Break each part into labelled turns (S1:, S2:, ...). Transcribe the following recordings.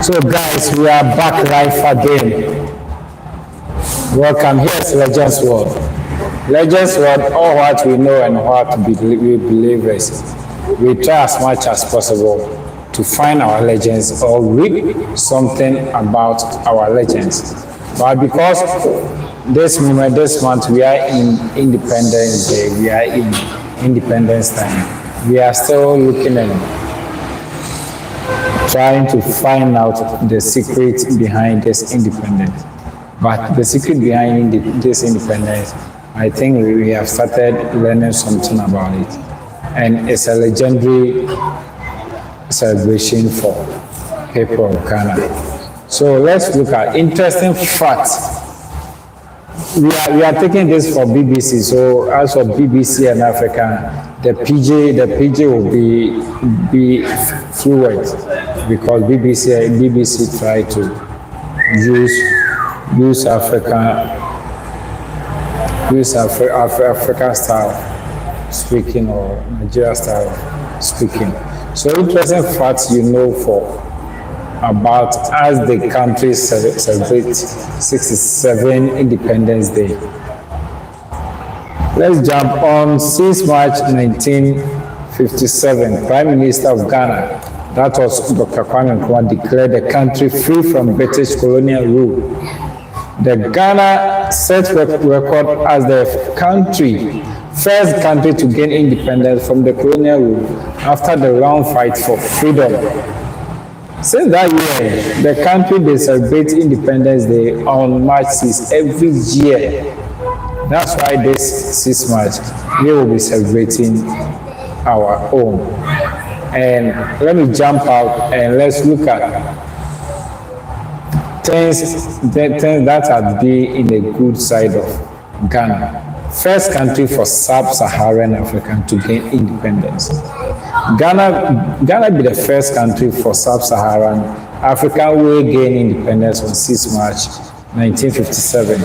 S1: So guys, we are back live again. Welcome, here's Legends World. Legends World, all what we know and what we believe is, we try as much as possible to find our legends or read something about our legends. But because this month, we are in Independence Day, we are in Independence time, we are still looking and trying to find out the secret behind this independence. But the secret behind this independence, I think we have started learning something about it. And it's a legendary celebration for people of Ghana. So let's look at interesting facts. We are taking this for BBC. So as for BBC and Africa, the PJ will be fluent because BBC try to use African style speaking or Nigeria style speaking. So interesting facts for about as the country celebrates 67 Independence Day. Let's jump on 6 March 1957, Prime Minister of Ghana, that was Dr. Kwame Nkrumah, declared the country free from British colonial rule. The Ghana set record as the first country to gain independence from the colonial rule after the long fight for freedom. Since that year, the country they celebrate Independence Day on March 6 every year. That's why this 6 March we will be celebrating our own. And let me jump out and let's look at things that have been in the good side of Ghana. First country for sub-Saharan Africa to gain independence. Ghana be the first country for sub-Saharan Africa will gain independence on 6 March 1957.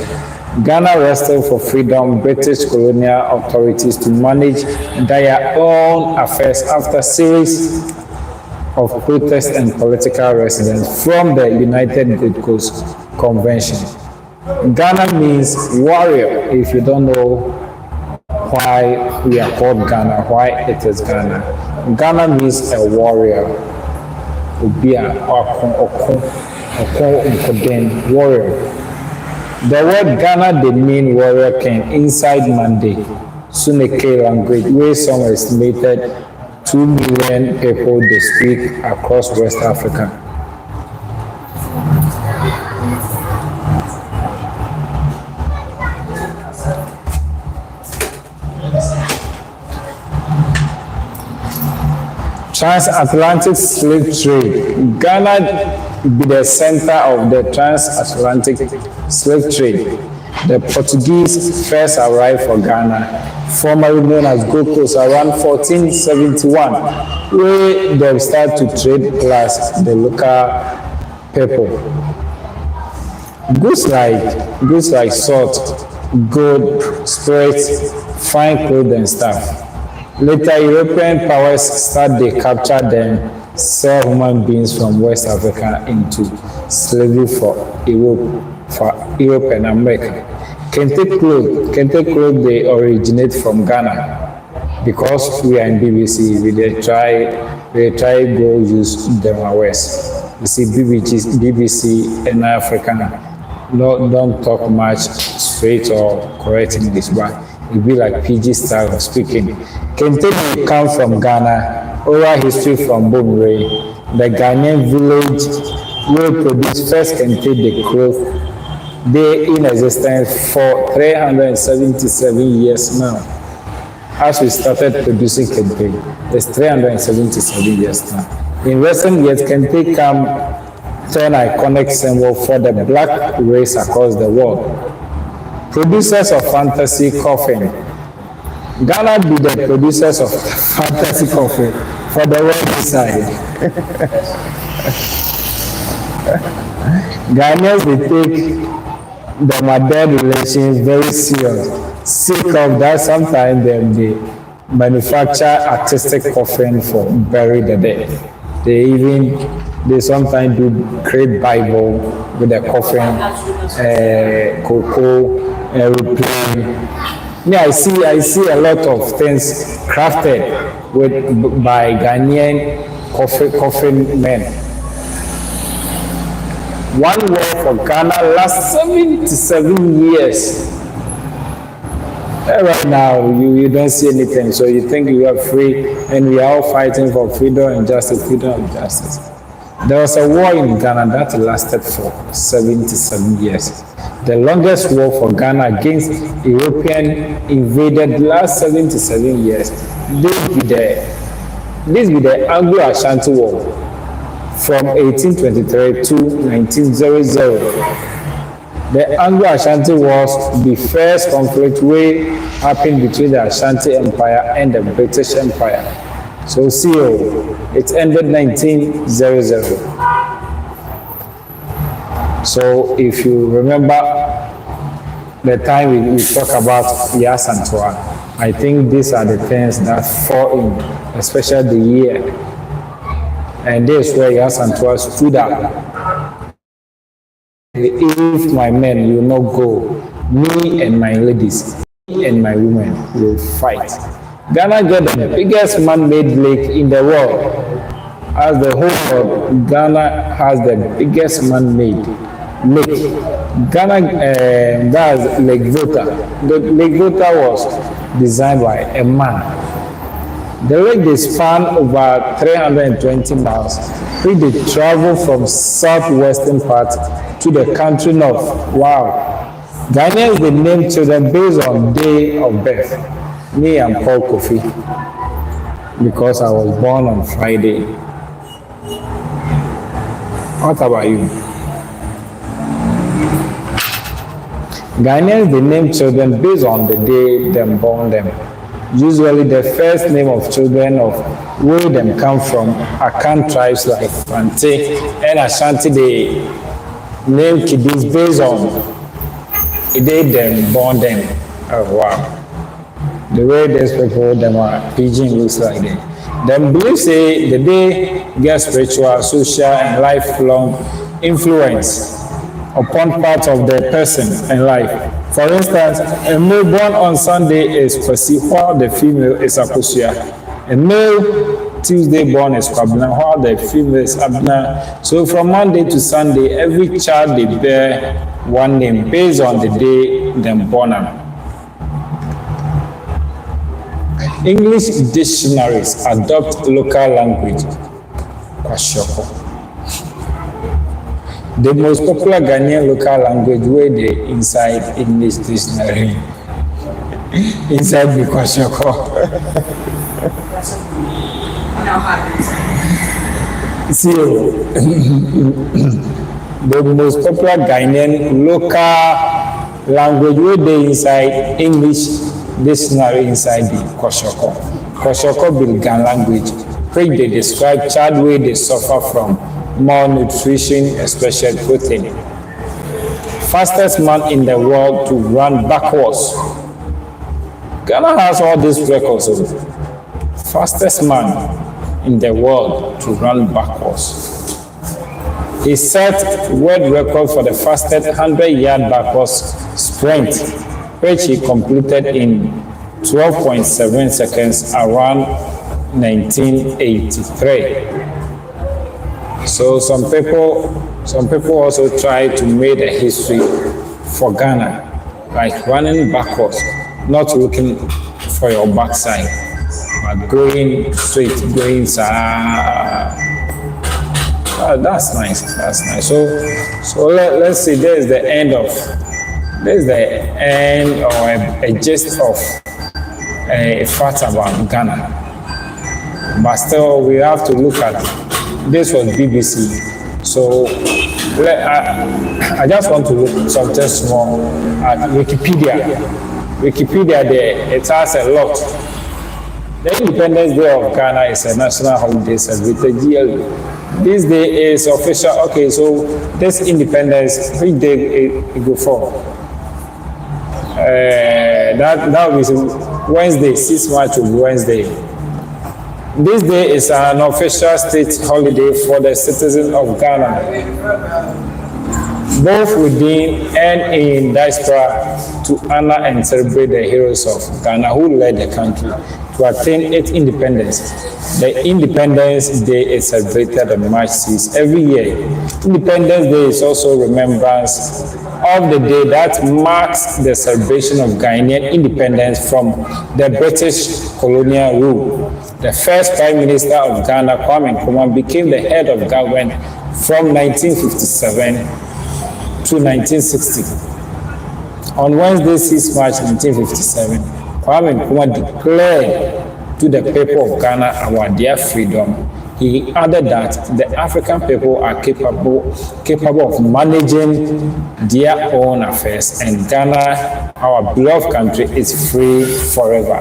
S1: Ghana wrestled for freedom British colonial authorities to manage their own affairs after a series of protests and political resistance from the United Gold Coast Convention. Ghana means warrior. If you don't know why we are called Ghana, why it is Ghana. Ghana means a warrior. Warrior. The word Ghana, they mean warrior king inside Mande, Suneke language, where some estimated 2 million people they speak across West Africa. Transatlantic slave trade. Ghana be the center of the transatlantic slave trade. The Portuguese first arrived for Ghana, formerly known as Gold Coast, around 1471, where they start to trade plus the local people. Goods like salt, gold, spirits, fine clothes and stuff. Later, European powers start to capture them, sell human beings from West Africa into slavery for Europe and America. Kente clothes, they originate from Ghana. Because we are in BBC, they try go use them west. You see, BBC and African don't talk much straight or correct English, but it be like PG style of speaking. Kente come from Ghana, oral history from Bomre, the Ghanaian village will produce first Kente the cloth. They in existence for 377 years now. As we started producing Kente, it's 377 years now. In recent years, Kente turn iconic symbol for the black race across the world. Producers of fantasy coffin. Ghana be the producers of fantasy coffin for the world side. Ghanaians they take the mother relations very serious. Sick of that, sometimes they manufacture artistic coffin for bury the dead. They even They sometimes do create Bible with a coffin, cocoa, aeroplane. Yeah, I see a lot of things crafted by Ghanaian coffin men. One war for Ghana lasts 77 years. Right now, you don't see anything, so you think you are free, and we are all fighting for freedom and justice, freedom and justice. There was a war in Ghana that lasted for 77 years. The longest war for Ghana against European invaded last 77 years. This be the Anglo-Ashanti War from 1823 to 1900. The Anglo-Ashanti Wars, the first conflict wey happened between the Ashanti Empire and the British Empire. So see, it ended 1900. So if you remember the time we talk about Yasantua, I think these are the things that fall in, especially the year. And this is where Yasantua stood up. If my men will not go, me and my ladies, me and my women will fight. Ghana get the biggest man-made lake in the world. As the whole world, Ghana has the biggest man-made lake. Ghana, that's Lake Volta. The Lake Volta was designed by a man. The lake they span over 320 miles. They travel from southwestern part to the country north. Wow. Ghanaians, they name children based on day of birth. Me and Paul Kofi, because I was born on Friday. What about you? Ghanaians, they name children based on the day they born them. Usually the first name of children of where them come from Akan tribes like Fante and Ashanti, they name kiddies based on the day them born them. Oh wow. The way these people them are pidgin looks like them. Them believe say the day get spiritual, social and lifelong influence upon part of the person and life. For instance, a male born on Sunday is Kwasi, while the female is Akosia. A male Tuesday born is Kwabena, while the female is Abna. So from Monday to Sunday, every child they bear one name based on the day them born on. English dictionaries adopt local language. Kwashiorkor. The most popular Ghanaian local language where they inside English dictionary. Inside the Kwashiorkor. See, the most popular Ghanaian local language where they inside English dictionary inside the Kwashiorkor. Kwashiorkor be Ghan language, which they describe child where they suffer from malnutrition, especially protein. Fastest man in the world to run backwards. Ghana has all these records. Fastest man in the world to run backwards. He set world record for the fastest 100-yard backwards sprint, which he completed in 12.7 seconds around 1983. So some people also try to make a history for Ghana, like running backwards, not looking for your backside, but going straight, going that's nice. So let's see. There's the end or a gist of a fact about Ghana. But still, we have to look at this was BBC. So I just want to look something small at Wikipedia. Wikipedia, there it has a lot. The Independence Day of Ghana is a national holiday celebrated yearly. This day is official. Okay, so this independence, which day it go for? That will be Wednesday. 6 March will be Wednesday. This day is an official state holiday for the citizens of Ghana, both within and in diaspora, to honor and celebrate the heroes of Ghana who led the country to attain its independence. The Independence Day is celebrated on March 6 every year. Independence Day is also remembrance of the day that marks the celebration of Ghanaian independence from the British colonial rule. The first Prime Minister of Ghana, Kwame Nkrumah, became the head of government from 1957 to 1960. On Wednesday, 6 March 1957, Kwame Nkrumah declared to the people of Ghana about their freedom. He added that the African people are capable of managing their own affairs, and Ghana, our beloved country, is free forever.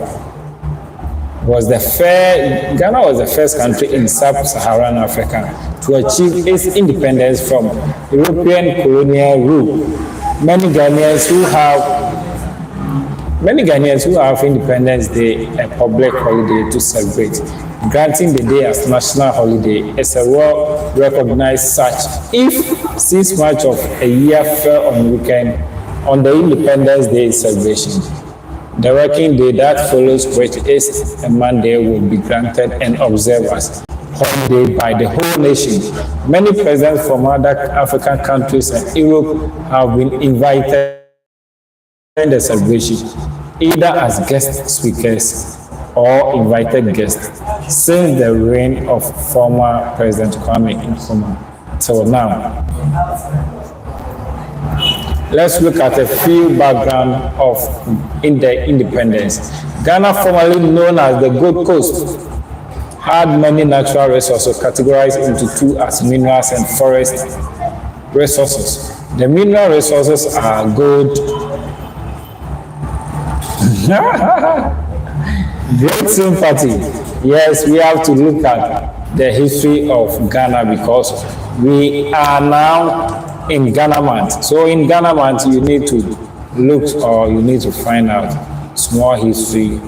S1: Ghana was the first country in sub-Saharan Africa to achieve its independence from European colonial rule. Many Ghanaians who have Independence Day a public holiday to celebrate. Granting the day as national holiday is a well-recognized such. If 6 March of a year fell on weekend on the Independence Day celebration, the working day that follows, which is a Monday, will be granted and observed as holiday by the whole nation. Many presidents from other African countries and Europe have been invited in the celebration, either as guest speakers or invited guests, since the reign of former President Kwame Nkrumah till now. Let's look at a few background of the independence. Ghana, formerly known as the Gold Coast, had many natural resources categorized into two as minerals and forest resources. The mineral resources are gold. Great sympathy. Yes, we have to look at the history of Ghana because we are now in Ghana month. So in Ghana month, you need to look or you need to find out small history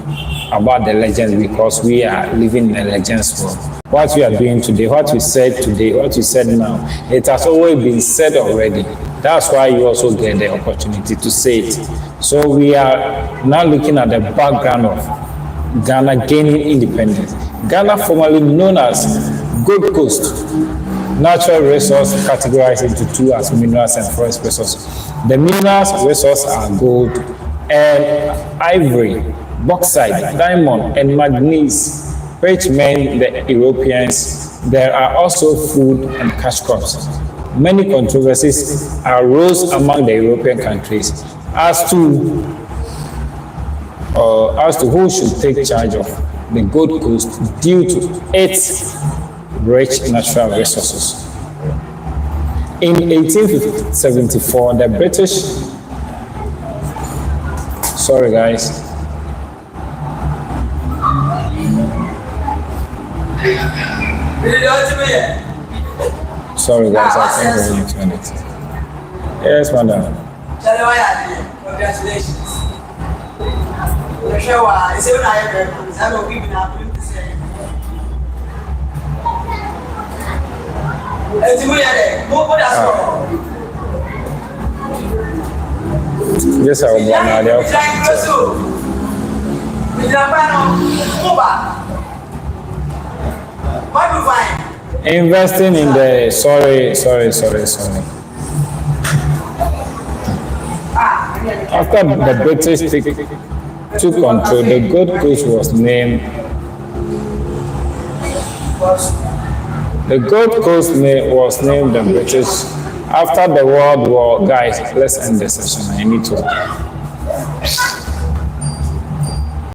S1: about the legends because we are living in a legends world. What we are doing today, what we said today, what we said now, it has always been said already. That's why you also get the opportunity to say it. So we are now looking at the background of Ghana gaining independence. Ghana, formerly known as Gold Coast, natural resource categorized into two as minerals and forest resources. The minerals resources are gold and ivory, bauxite, diamond, and manganese, which meant the Europeans. There are also food and cash crops. Many controversies arose among the European countries as to who should take charge of the Gold Coast due to its rich natural resources. In 1874, the British, sorry guys, I can't really explain it. Yes, madam.
S2: Congratulations.
S1: Yes, I will go now.
S2: What do you find?
S1: Investing in the sorry. After the British took control, the Gold Coast was named. The Gold Coast was named the British after the World War. Guys, let's end the session. I need to.